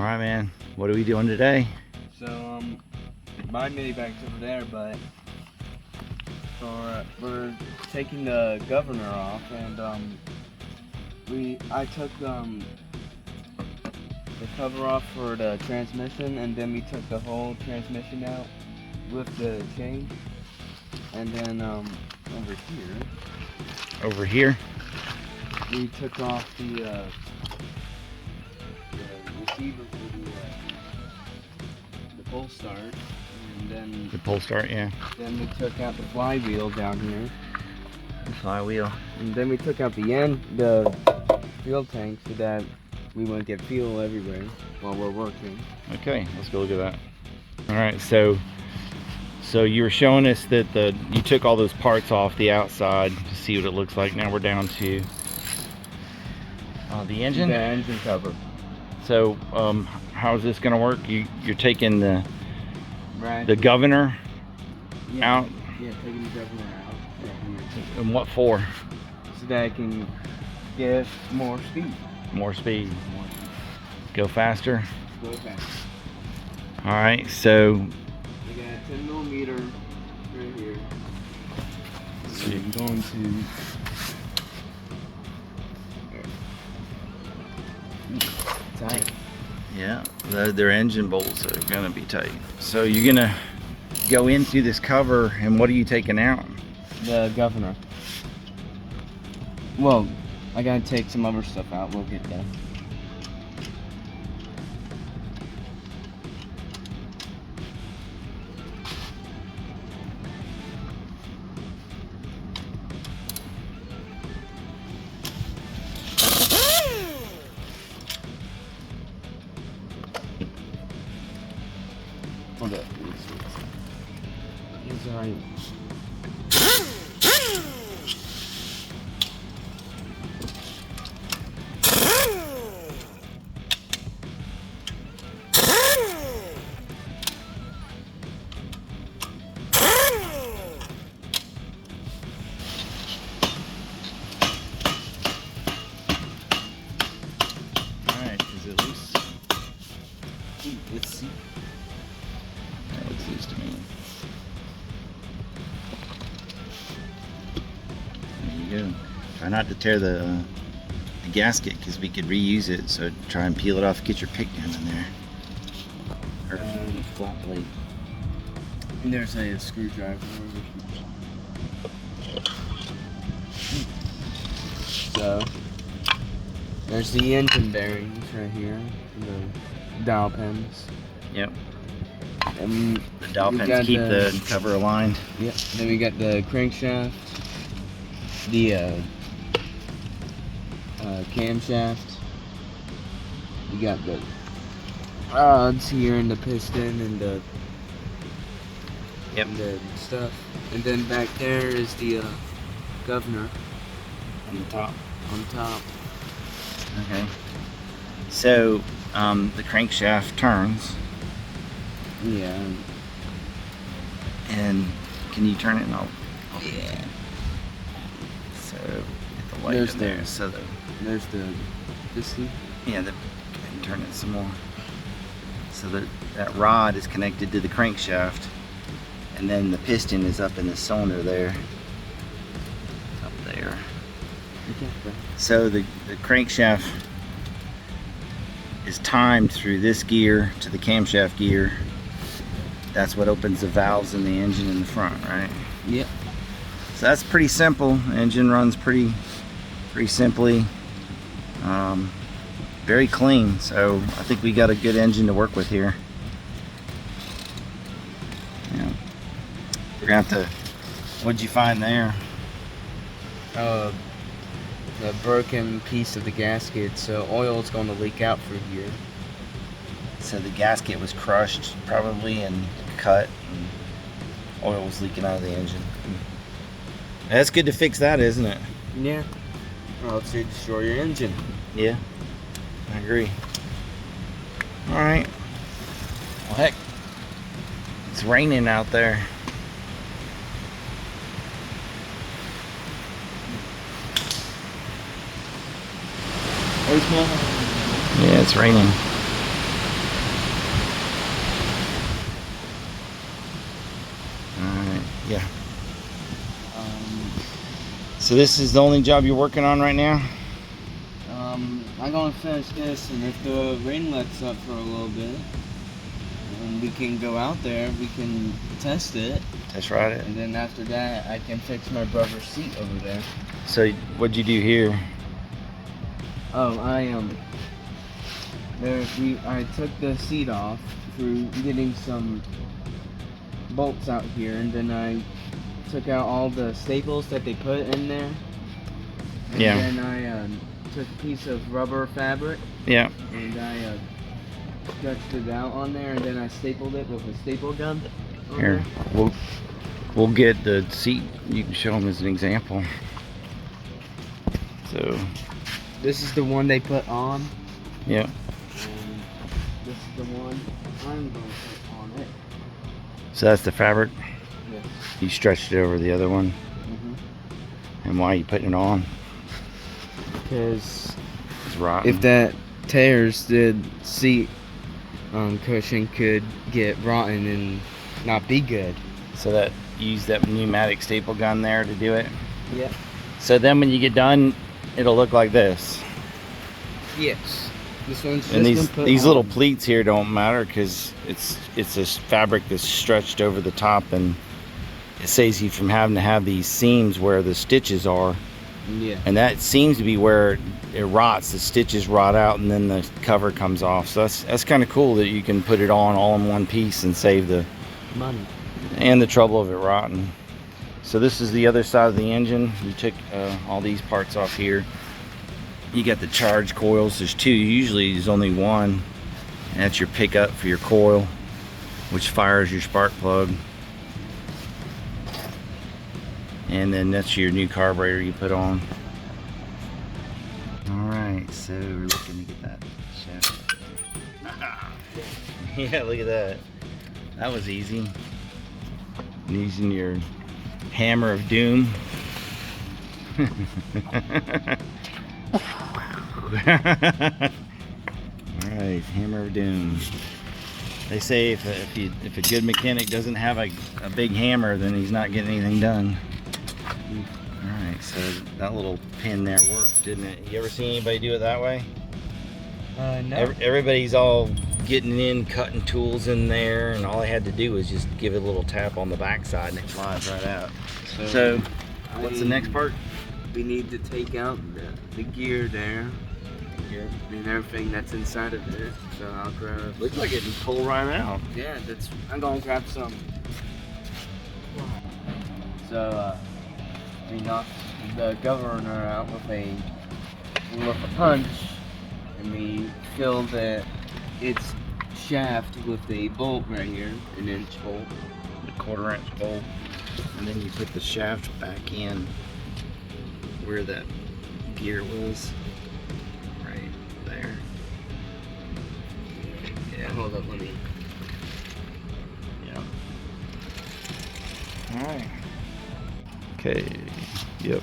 All right, man. What are we doing today? So, my mini bike's over there, but we're taking the governor off, and I took the cover off for the transmission, and then we took the whole transmission out with the chain, and then Over here? we took off the receiver for the pull start, and then The pull start, yeah. then we took out the flywheel down here, The flywheel. and then we took out the fuel tank so that we wouldn't get fuel everywhere while we're working. Okay, let's go look at that. All right, so you were showing us that you took all those parts off the outside to see what it looks like. Now we're down to the engine. The engine cover. So how is this going to work? You're taking the Right. governor Yeah. out, Yeah, taking the governor out. Yeah, and what for? so that I can get more speed. More speed. Go faster. Go fast. All right, so We got a 10mm right here. So I'm going to. Tight. yeah, their engine bolts are going to be tight. So you're going to go in through this cover, and what are you taking out? The governor. Well, I gotta take some other stuff out. We'll get that. Hold up. It's alright. Alright, is it loose? Let's see. That looks loose to me. There you go. Try not to tear the gasket, because we could reuse it, so try and peel it off, get your pick down in there. Or flat plate. And there's a screwdriver. So there's the engine bearings right here, the dowel pins. Yep. And The dowel we pins got keep the cover aligned. Yep. Then we got the crankshaft, the camshaft. We got the rods here and the piston and the Yep. and the stuff. And then back there is the governor On the top. on top. Okay. So the crankshaft turns, Yeah. and can you turn it? And I'll Yeah. So get the light There's in the- there. So There's the piston. yeah, go ahead and turn it some more. So that rod is connected to the crankshaft, and then the piston is up in the cylinder there. Up there. Okay. So the crankshaft is timed through this gear to the camshaft gear. That's what opens the valves in the engine in the front, right? Yep. So that's pretty simple. Engine runs pretty simply. Very clean. So I think we got a good engine to work with here. Yeah. We're gonna have to. What'd you find there? The broken piece of the gasket, so oil is going to leak out through here. So the gasket was crushed probably and cut, and oil was leaking out of the engine. That's good to fix that, isn't it? Yeah. Or else you destroy your engine. Yeah, I agree. All right. Well, heck, it's raining out there. Where's Mom? Yeah, it's raining. So this is the only job you're working on right now? I'm gonna finish this, and if the rain lets up for a little bit, and we can go out there, we can test it. Test ride it. And then after that, I can fix my brother's seat over there. So what'd you do here? Oh, I took the seat off through getting some bolts out here, and then I took out all the staples that they put in there. And Yeah. then I took a piece of rubber fabric. Yeah. And I stretched it out on there, and then I stapled it with a staple gun. Here, we'll get the seat. You can show them as an example. So this is the one they put on. Yeah. And this is the one I'm going to put on it. So that's the fabric. Yes. You stretched it over the other one. Mm-hmm. And why are you putting it on? Because it's rotten. If that tears, the seat cushion could get rotten and not be good. So that use that pneumatic staple gun there to do it. Yeah. So then when you get done, it'll look like this. Yes. This one's And just these little pleats here don't matter because it's a fabric that's stretched over the top, and it saves you from having to have these seams where the stitches are. Yeah. And that seems to be where it rots. The stitches rot out and then the cover comes off. So that's kind of cool that you can put it on all in one piece and save the money and the trouble of it rotting. So this is the other side of the engine. You took all these parts off here. You got the charge coils. There's two. Usually there's only one. And that's your pickup for your coil, which fires your spark plug. And then that's your new carburetor you put on. Alright, so we're looking to get that shaft. Yeah, look at that. That was easy. Using your hammer of doom. Alright, hammer of doom. They say if a good mechanic doesn't have a big hammer, then he's not getting anything done. Alright, so that little pin there worked, didn't it? You ever seen anybody do it that way? No. Everybody's all getting in, cutting tools in there, and all I had to do was just give it a little tap on the backside and it flies right out. So what's the next part? We need to take out the gear there. And everything that's inside of it. So I'll grab. Looks like it can pull right out. Yeah, I'm gonna grab some. So we knocked the governor out with a punch, and we filled its shaft with a bolt right here, an inch bolt, a 1/4 inch bolt, and then you put the shaft back in where that gear was. There. Yeah, hold up, let me. Yeah. Alright. Okay. Yep.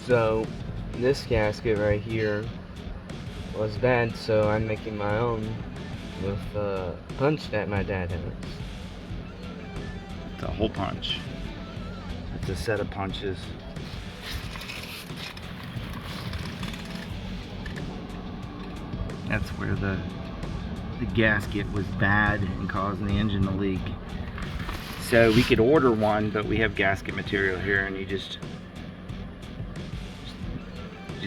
So, this gasket right here was bad, so I'm making my own with a punch that my dad has. It's a hole punch. It's a set of punches. That's where the gasket was bad and causing the engine to leak. So we could order one, but we have gasket material here, and you just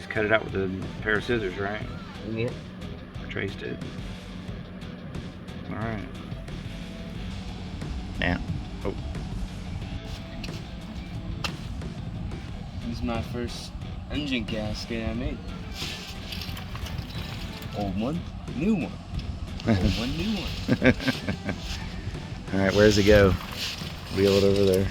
cut it out with a pair of scissors, right? Yeah. Traced it. Alright. Yeah. Oh. This is my first engine gasket I made. Old one, new one. Old one, new one. Alright, where's it go? Wheel it over there.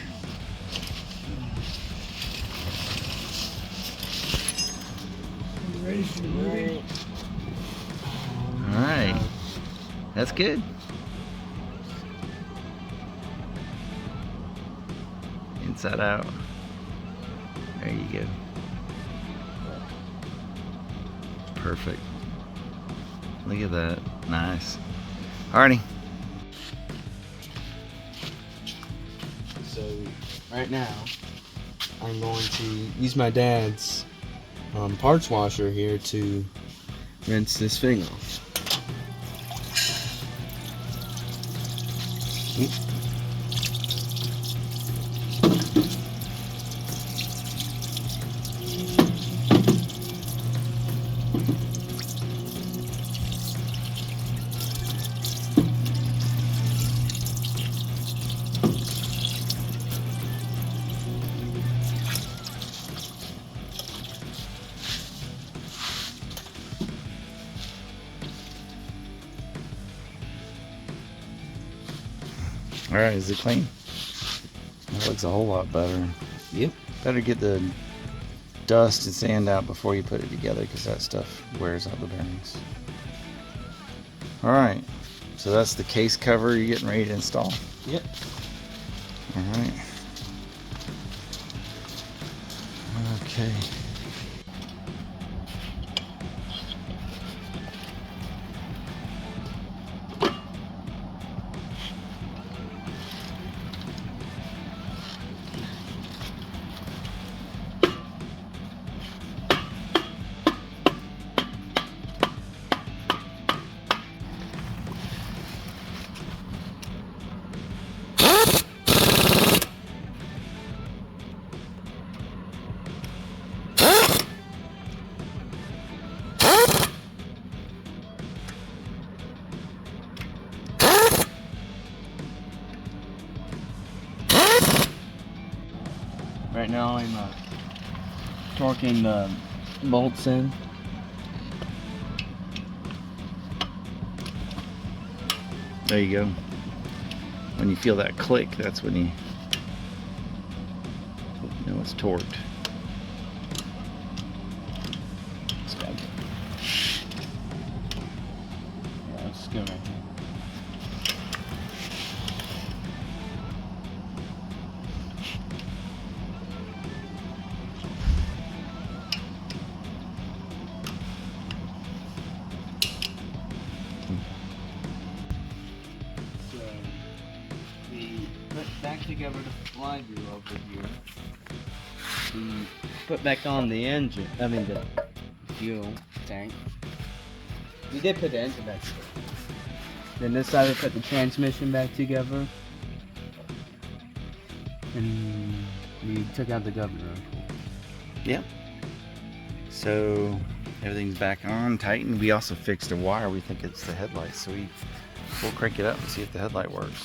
Alright. That's good. Inside out. There you go. Perfect. Look at that. Nice. Alrighty. So right now, I'm going to use my dad's parts washer here to rinse this thing off. Alright, is it clean? It looks a whole lot better. Yep. Better get the dust and sand out before you put it together, because that stuff wears out the bearings. Alright, so that's the case cover you're getting ready to install? Yep. Alright. Okay. Right now I'm torquing the bolts in. There you go. When you feel that click, that's when you know it's torqued. It's got it. Yeah, it's good right here. So we put back together the flywheel over here. We put back on the engine, the fuel tank. We did put the engine back together. Then this side we put the transmission back together. And we took out the governor. Yep. So everything's back on, tightened. We also fixed a wire. We think it's the headlight, so we'll crank it up and see if the headlight works.